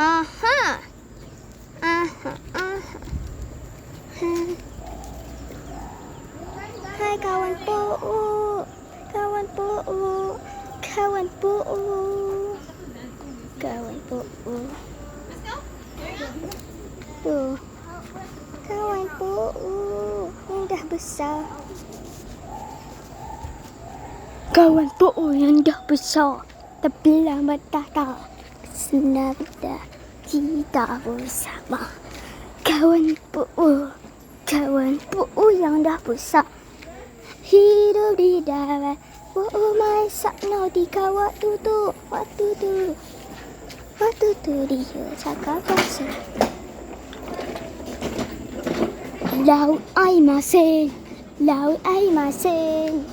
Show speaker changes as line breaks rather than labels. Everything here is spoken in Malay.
Aha. Aha. Aha. Hai kawan Puu. Kawan Puu. Kawan Puu. Kawan Puu. Tuh. Kawan Puu yang dah besar. Kawan Puu yang dah besar. Terbelah mata senar dah kita bersama. Kawan Puu. Kawan Puu yang dah besar. Hidup di darat. Puu masak nautika waktu tu. Waktu tu dia cakap bahasa. Laut air masin. Laut air masin.